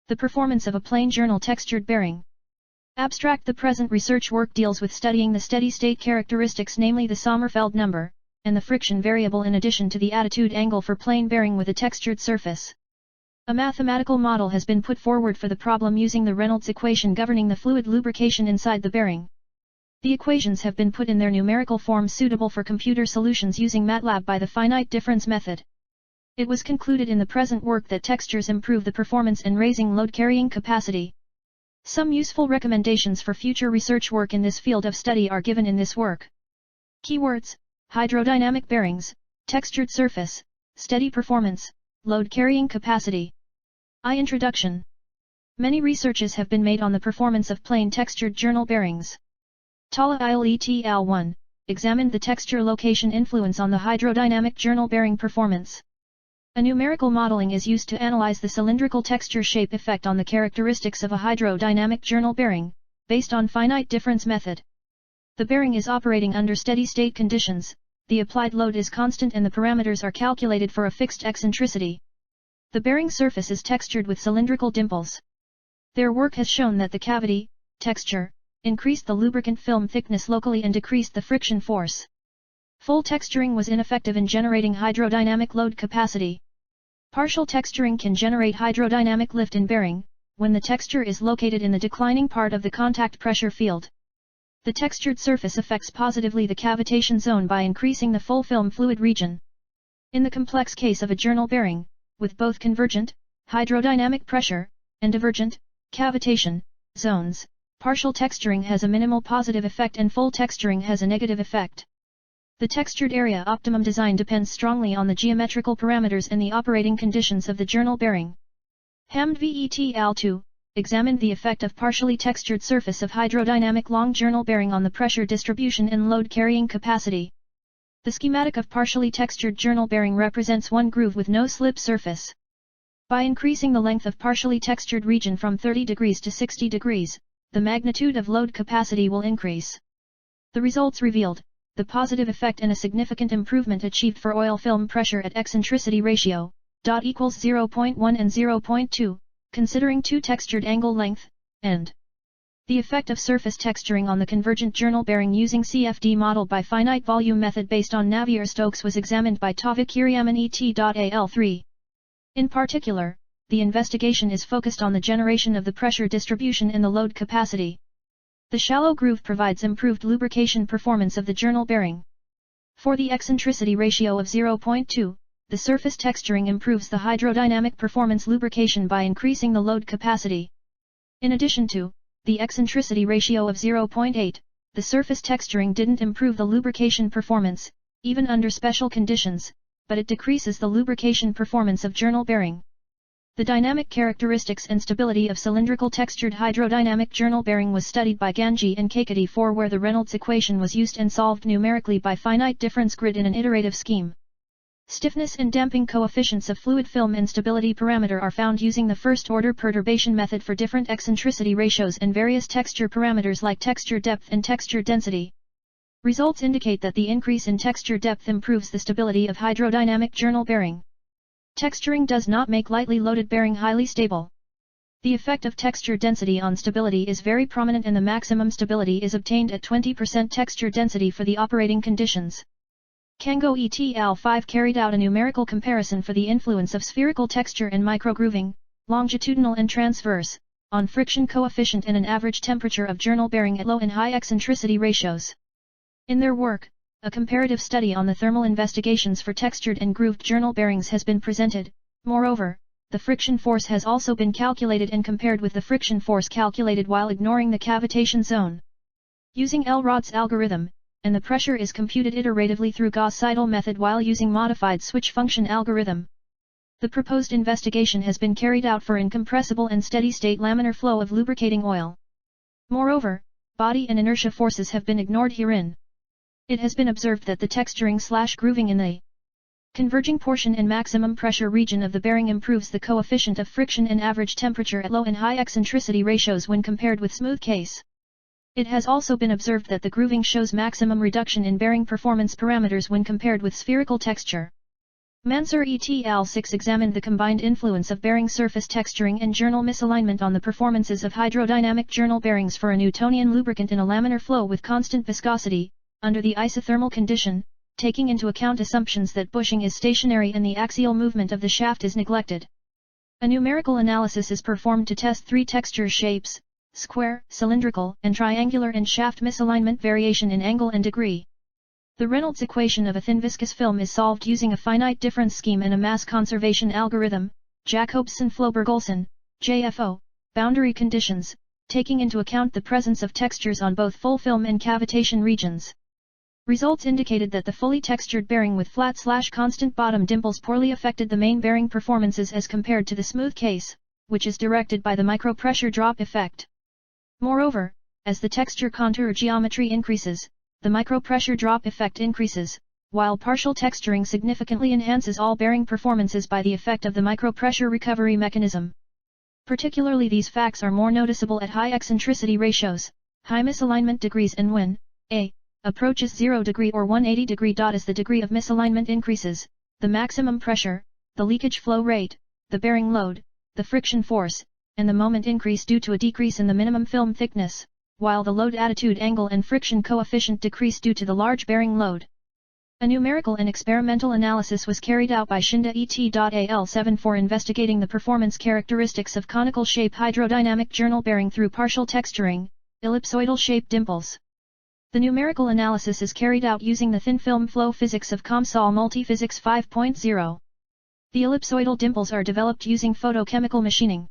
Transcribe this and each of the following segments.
The performance of a plain journal textured bearing. Abstract. The present research work deals with studying the steady-state characteristics, namely the Sommerfeld number, and the friction variable, in addition to the attitude angle for plain bearing with a textured surface. A mathematical model has been put forward for the problem using the Reynolds equation governing the fluid lubrication inside the bearing. The equations have been put in their numerical form suitable for computer solutions using Matlab by the finite difference method. It was concluded in the present work that textures improve the performance and raising load-carrying capacity. Some useful recommendations for future research work in this field of study are given in this work. Keywords: hydrodynamic bearings, textured surface, steady performance, load-carrying capacity. Introduction. Many researches have been made on the performance of plain textured journal bearings. Tala et al. 1 examined the texture location influence on the hydrodynamic journal bearing performance. A numerical modeling is used to analyze the cylindrical texture shape effect on the characteristics of a hydrodynamic journal bearing, based on finite difference method. The bearing is operating under steady-state conditions, the applied load is constant and the parameters are calculated for a fixed eccentricity. The bearing surface is textured with cylindrical dimples. Their work has shown that the cavity texture increased the lubricant film thickness locally and decreased the friction force. Full texturing was ineffective in generating hydrodynamic load capacity. Partial texturing can generate hydrodynamic lift in bearing, when the texture is located in the declining part of the contact pressure field. The textured surface affects positively the cavitation zone by increasing the full film fluid region. In the complex case of a journal bearing, with both convergent, hydrodynamic pressure, and divergent, cavitation, zones, partial texturing has a minimal positive effect and full texturing has a negative effect. The textured area optimum design depends strongly on the geometrical parameters and the operating conditions of the journal bearing. Hamd et al. 2 examined the effect of partially textured surface of hydrodynamic long journal bearing on the pressure distribution and load carrying capacity. The schematic of partially textured journal bearing represents one groove with no slip surface. By increasing the length of partially textured region from 30 degrees to 60 degrees, the magnitude of load capacity will increase. The results revealed the positive effect and a significant improvement achieved for oil film pressure at eccentricity ratio, equals 0.1 and 0.2, considering two textured angle length, and the effect of surface texturing on the convergent journal bearing using CFD model by finite volume method based on Navier-Stokes was examined by Tavik-Iriaman et al. 3. In particular, the investigation is focused on the generation of the pressure distribution and the load capacity. The shallow groove provides improved lubrication performance of the journal bearing. For the eccentricity ratio of 0.2, the surface texturing improves the hydrodynamic performance lubrication by increasing the load capacity. In addition to the eccentricity ratio of 0.8, the surface texturing didn't improve the lubrication performance, even under special conditions, but it decreases the lubrication performance of journal bearing. The dynamic characteristics and stability of cylindrical textured hydrodynamic journal bearing was studied by Ganji and Kakati 4, where the Reynolds equation was used and solved numerically by finite difference grid in an iterative scheme. Stiffness and damping coefficients of fluid film instability parameter are found using the first-order perturbation method for different eccentricity ratios and various texture parameters like texture depth and texture density. Results indicate that the increase in texture depth improves the stability of hydrodynamic journal bearing. Texturing does not make lightly loaded bearing highly stable. The effect of texture density on stability is very prominent and the maximum stability is obtained at 20% texture density for the operating conditions. Kango et al. 5 carried out a numerical comparison for the influence of spherical texture and microgrooving, longitudinal and transverse, on friction coefficient and an average temperature of journal bearing at low and high eccentricity ratios. In their work, a comparative study on the thermal investigations for textured and grooved journal bearings has been presented. Moreover, the friction force has also been calculated and compared with the friction force calculated while ignoring the cavitation zone. Using El-Rod's algorithm, and the pressure is computed iteratively through Gauss-Seidel method while using modified switch function algorithm. The proposed investigation has been carried out for incompressible and steady-state laminar flow of lubricating oil. Moreover, body and inertia forces have been ignored herein. It has been observed that the texturing/grooving in the converging portion and maximum pressure region of the bearing improves the coefficient of friction and average temperature at low and high eccentricity ratios when compared with smooth case. It has also been observed that the grooving shows maximum reduction in bearing performance parameters when compared with spherical texture. Mansur et al. 6 examined the combined influence of bearing surface texturing and journal misalignment on the performances of hydrodynamic journal bearings for a Newtonian lubricant in a laminar flow with constant viscosity, under the isothermal condition, taking into account assumptions that bushing is stationary and the axial movement of the shaft is neglected. A numerical analysis is performed to test three texture shapes: square, cylindrical, and triangular, and shaft misalignment variation in angle and degree. The Reynolds equation of a thin viscous film is solved using a finite difference scheme and a mass conservation algorithm, Jacobson-Floberg-Olson, JFO, boundary conditions, taking into account the presence of textures on both full film and cavitation regions. Results indicated that the fully textured bearing with flat/constant bottom dimples poorly affected the main bearing performances as compared to the smooth case, which is directed by the micropressure drop effect. Moreover, as the texture contour geometry increases, the micropressure drop effect increases, while partial texturing significantly enhances all bearing performances by the effect of the micropressure recovery mechanism. Particularly these facts are more noticeable at high eccentricity ratios, high misalignment degrees, and when a approaches 0 degree or 180 degree. As the degree of misalignment increases, the maximum pressure, the leakage flow rate, the bearing load, the friction force, and the moment increase due to a decrease in the minimum film thickness, while the load attitude angle and friction coefficient decrease due to the large bearing load. A numerical and experimental analysis was carried out by Shinda et al. 7 for investigating the performance characteristics of conical shape hydrodynamic journal bearing through partial texturing, ellipsoidal shaped dimples. The numerical analysis is carried out using the thin film flow physics of COMSOL Multiphysics 5.0. The ellipsoidal dimples are developed using photochemical machining.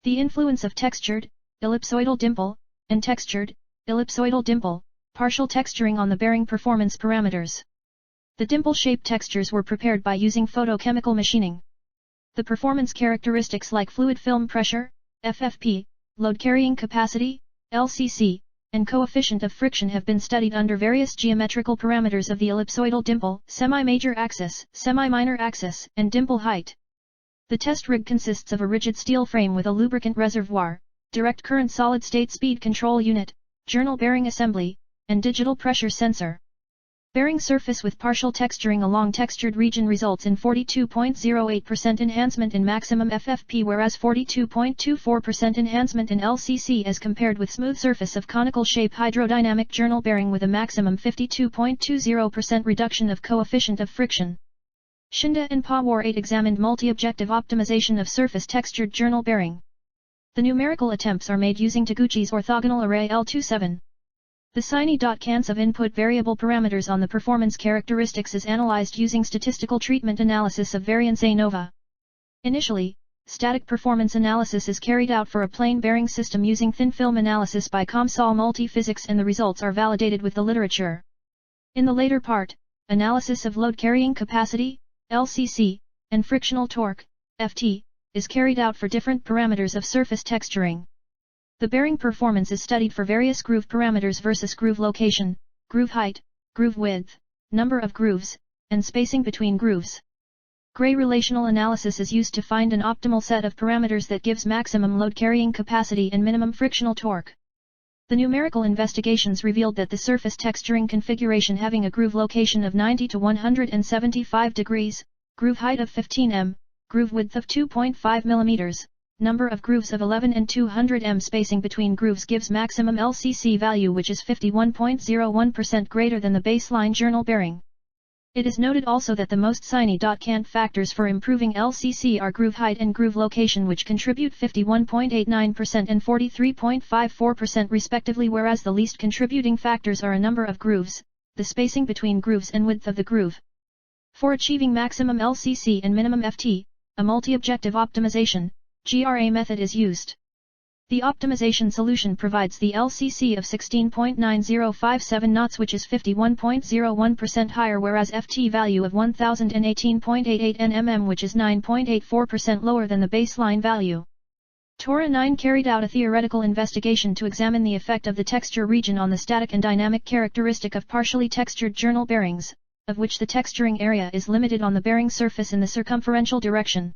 The influence of textured, ellipsoidal dimple, and textured, ellipsoidal dimple, partial texturing on the bearing performance parameters. The dimple-shaped textures were prepared by using photochemical machining. The performance characteristics like fluid film pressure, FFP, load carrying capacity, LCC, and coefficient of friction have been studied under various geometrical parameters of the ellipsoidal dimple, semi-major axis, semi-minor axis, and dimple height. The test rig consists of a rigid steel frame with a lubricant reservoir, direct current solid-state speed control unit, journal bearing assembly, and digital pressure sensor. Bearing surface with partial texturing along textured region results in 42.08% enhancement in maximum FFP, whereas 42.24% enhancement in LCC as compared with smooth surface of conical shape hydrodynamic journal bearing with a maximum 52.20% reduction of coefficient of friction. Shinda and Pawar 8 examined multi-objective optimization of surface textured journal bearing. The numerical attempts are made using Taguchi's orthogonal array L27. The Sine.Cans of input variable parameters on the performance characteristics is analyzed using statistical treatment analysis of variance ANOVA. Initially, static performance analysis is carried out for a plane bearing system using thin film analysis by COMSOL Multiphysics, and the results are validated with the literature. In the later part, analysis of load carrying capacity, LCC, and frictional torque, FT, is carried out for different parameters of surface texturing. The bearing performance is studied for various groove parameters versus groove location, groove height, groove width, number of grooves, and spacing between grooves. Gray relational analysis is used to find an optimal set of parameters that gives maximum load carrying capacity and minimum frictional torque. The numerical investigations revealed that the surface texturing configuration having a groove location of 90 to 175 degrees, groove height of 15 m, groove width of 2.5 mm, number of grooves of 11 and 200 m spacing between grooves gives maximum LCC value, which is 51.01% greater than the baseline journal bearing. It is noted also that the most Sine.Cant factors for improving LCC are groove height and groove location, which contribute 51.89% and 43.54% respectively, whereas the least contributing factors are a number of grooves, the spacing between grooves, and width of the groove. For achieving maximum LCC and minimum FT, a multi-objective optimization, GRA method is used. The optimization solution provides the LCC of 16.9057 knots, which is 51.01% higher, whereas FT value of 1018.88 nmm, which is 9.84% lower than the baseline value. Tora 9 carried out a theoretical investigation to examine the effect of the texture region on the static and dynamic characteristic of partially textured journal bearings, of which the texturing area is limited on the bearing surface in the circumferential direction.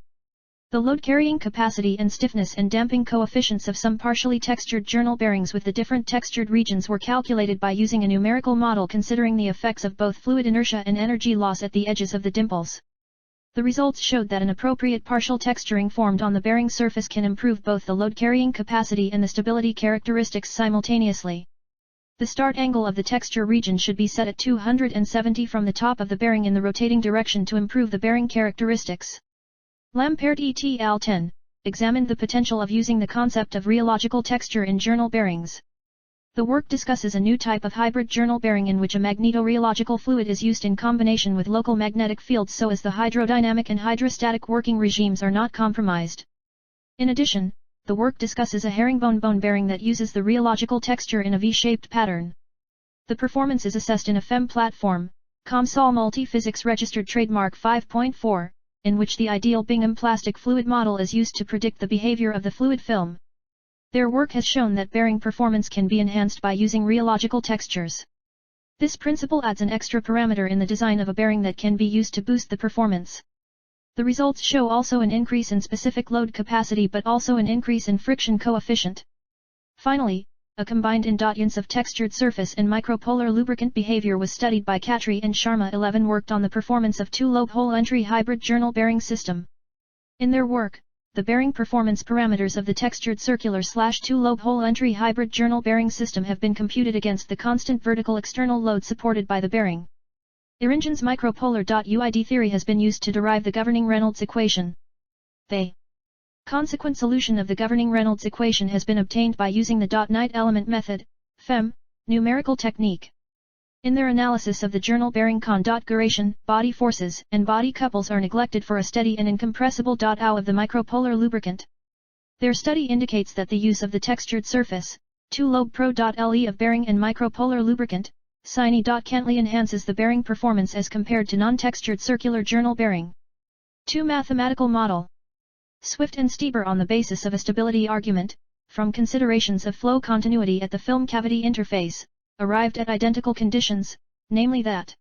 The load carrying capacity and stiffness and damping coefficients of some partially textured journal bearings with the different textured regions were calculated by using a numerical model considering the effects of both fluid inertia and energy loss at the edges of the dimples. The results showed that an appropriate partial texturing formed on the bearing surface can improve both the load-carrying capacity and the stability characteristics simultaneously. The start angle of the texture region should be set at 270 from the top of the bearing in the rotating direction to improve the bearing characteristics. Lampert et al. 10. Examined the potential of using the concept of rheological texture in journal bearings. The work discusses a new type of hybrid journal bearing in which a magnetorheological fluid is used in combination with local magnetic fields so as the hydrodynamic and hydrostatic working regimes are not compromised. In addition, the work discusses a herringbone bearing that uses the rheological texture in a V-shaped pattern. The performance is assessed in a FEM platform, COMSOL Multi-Physics Registered Trademark 5.4, in which the ideal Bingham plastic fluid model is used to predict the behavior of the fluid film. Their work has shown that bearing performance can be enhanced by using rheological textures. This principle adds an extra parameter in the design of a bearing that can be used to boost the performance. The results show also an increase in specific load capacity but also an increase in friction coefficient. Finally, a combined indotance of textured surface and micropolar lubricant behavior was studied by Khatri and Sharma 11 worked on the performance of two-lobe hole entry hybrid journal bearing system. In their work, the bearing performance parameters of the textured circular/two-lobe hole entry hybrid journal bearing system have been computed against the constant vertical external load supported by the bearing. Iringen's micropolar.uid theory has been used to derive the governing Reynolds equation. The consequent solution of the governing Reynolds equation has been obtained by using the dot-night element method, FEM, numerical technique. In their analysis of the journal bearing con.guration, body forces and body couples are neglected for a steady and incompressible .ow of the micropolar lubricant. Their study indicates that the use of the textured surface, two-lobe pro.le of bearing and micropolar lubricant, Sine.Kentley enhances the bearing performance as compared to non-textured circular journal bearing. 2. Mathematical model. Swift and Stieber on the basis of a stability argument, from considerations of flow continuity at the film cavity interface, arrived at identical conditions, namely that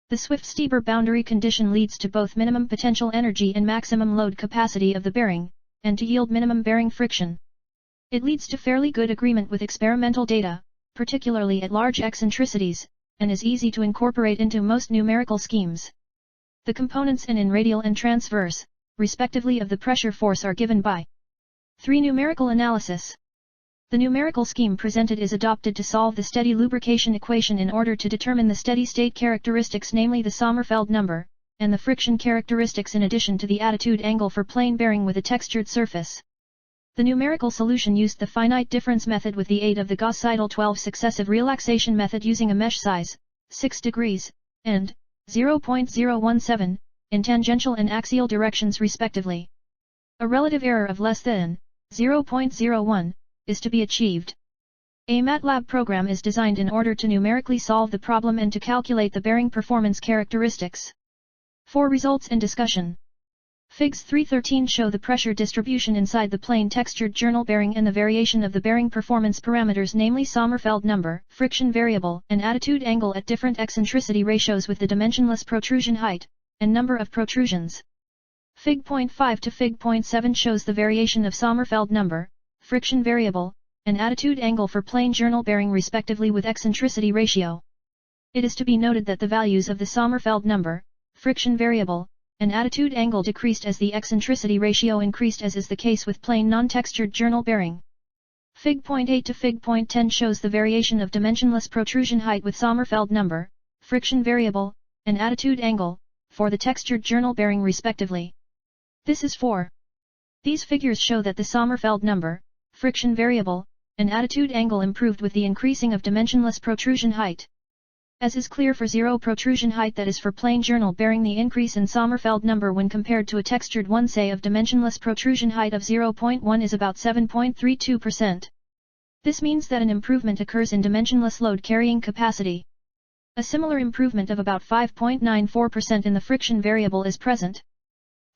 the Swift-Stieber boundary condition leads to both minimum potential energy and maximum load capacity of the bearing, and to yield minimum bearing friction. It leads to fairly good agreement with experimental data, particularly at large eccentricities, and is easy to incorporate into most numerical schemes. The components in radial and transverse, respectively of the pressure force are given by 3. Numerical analysis. The numerical scheme presented is adopted to solve the steady lubrication equation in order to determine the steady-state characteristics, namely the Sommerfeld number, and the friction characteristics in addition to the attitude angle for plane bearing with a textured surface. The numerical solution used the finite difference method with the aid of the Gauss-Seidel 12 successive relaxation method using a mesh size, 6 degrees, and 0.017, in tangential and axial directions respectively. A relative error of less than 0.01 is to be achieved. A Matlab program is designed in order to numerically solve the problem and to calculate the bearing performance characteristics. 4. Results and discussion. Figs 3.13 show the pressure distribution inside the plane textured journal bearing and the variation of the bearing performance parameters, namely Sommerfeld number, friction variable, and attitude angle at different eccentricity ratios with the dimensionless protrusion height, and number of protrusions. Fig. 0.5 to Fig. 0.7 shows the variation of Sommerfeld number, friction variable, and attitude angle for plane journal bearing respectively with eccentricity ratio. It is to be noted that the values of the Sommerfeld number, friction variable, and attitude angle decreased as the eccentricity ratio increased, as is the case with plane non-textured journal bearing. Fig. 0.8 to Fig. 0.10 shows the variation of dimensionless protrusion height with Sommerfeld number, friction variable, and attitude angle, for the textured journal bearing respectively. This is 4. These figures show that the Sommerfeld number, friction variable, and attitude angle improved with the increasing of dimensionless protrusion height. As is clear for zero protrusion height, that is for plane journal bearing, the increase in Sommerfeld number when compared to a textured one, say of dimensionless protrusion height of 0.1, is about 7.32%. This means that an improvement occurs in dimensionless load carrying capacity. A similar improvement of about 5.94% in the friction variable is present.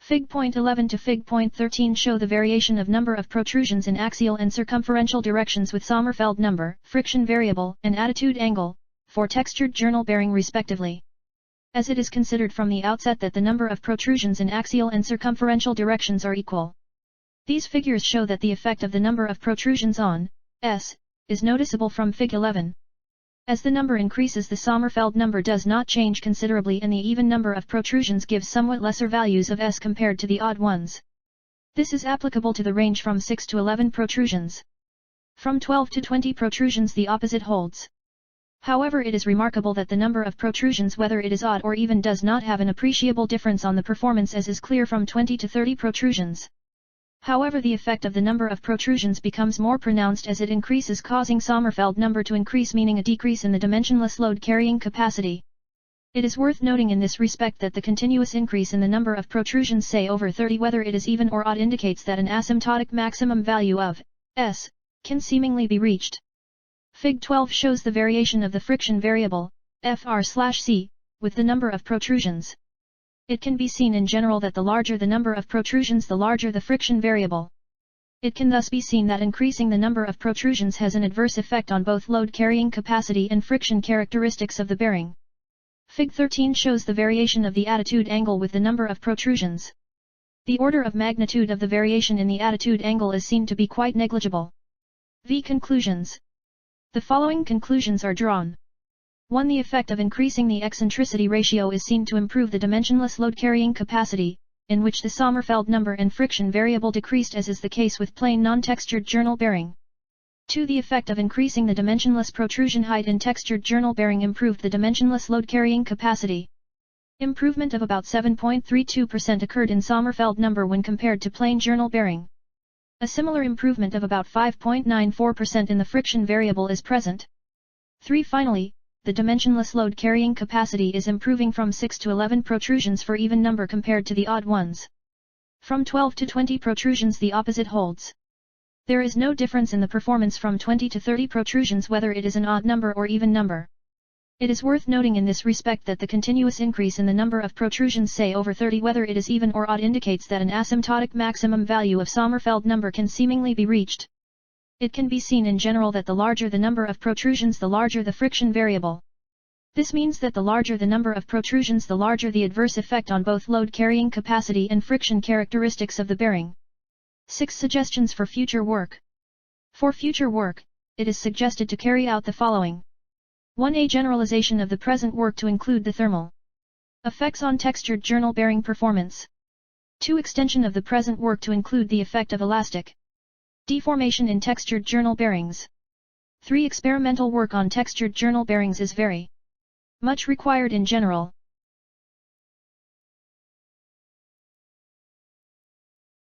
Fig. 0.11 to Fig. 0.13 show the variation of number of protrusions in axial and circumferential directions with Sommerfeld number, friction variable, and attitude angle, for textured journal bearing respectively. As it is considered from the outset that the number of protrusions in axial and circumferential directions are equal. These figures show that the effect of the number of protrusions on S is noticeable from Fig. 11. As the number increases, the Sommerfeld number does not change considerably and the even number of protrusions gives somewhat lesser values of S compared to the odd ones. This is applicable to the range from 6 to 11 protrusions. From 12 to 20 protrusions the opposite holds. However, it is remarkable that the number of protrusions, whether it is odd or even, does not have an appreciable difference on the performance, as is clear from 20 to 30 protrusions. However, the effect of the number of protrusions becomes more pronounced as it increases, causing Sommerfeld number to increase, meaning a decrease in the dimensionless load carrying capacity. It is worth noting in this respect that the continuous increase in the number of protrusions, say over 30, whether it is even or odd, indicates that an asymptotic maximum value of S can seemingly be reached. Fig 12 shows the variation of the friction variable, Fr/C, with the number of protrusions. It can be seen in general that the larger the number of protrusions, the larger the friction variable. It can thus be seen that increasing the number of protrusions has an adverse effect on both load carrying capacity and friction characteristics of the bearing. Fig 13 shows the variation of the attitude angle with the number of protrusions. The order of magnitude of the variation in the attitude angle is seen to be quite negligible. Conclusions. The following conclusions are drawn. 1. The effect of increasing the eccentricity ratio is seen to improve the dimensionless load carrying capacity, in which the Sommerfeld number and friction variable decreased, as is the case with plain non-textured journal bearing. 2. The effect of increasing the dimensionless protrusion height in textured journal bearing improved the dimensionless load carrying capacity. Improvement of about 7.32% occurred in Sommerfeld number when compared to plain journal bearing. A similar improvement of about 5.94% in the friction variable is present. 3. Finally, the dimensionless load carrying capacity is improving from 6 to 11 protrusions for even number compared to the odd ones. From 12 to 20 protrusions the opposite holds. There is no difference in the performance from 20 to 30 protrusions, whether it is an odd number or even number. It is worth noting in this respect that the continuous increase in the number of protrusions, say over 30, whether it is even or odd, indicates that an asymptotic maximum value of Sommerfeld number can seemingly be reached. It can be seen in general that the larger the number of protrusions, the larger the friction variable. This means that the larger the number of protrusions, the larger the adverse effect on both load carrying capacity and friction characteristics of the bearing. 6 suggestions for future work. For future work, it is suggested to carry out the following. 1. A generalization of the present work to include the thermal effects on textured journal bearing performance. 2. Extension of the present work to include the effect of elastic deformation in textured journal bearings. 3. Experimental work on textured journal bearings is very much required in general.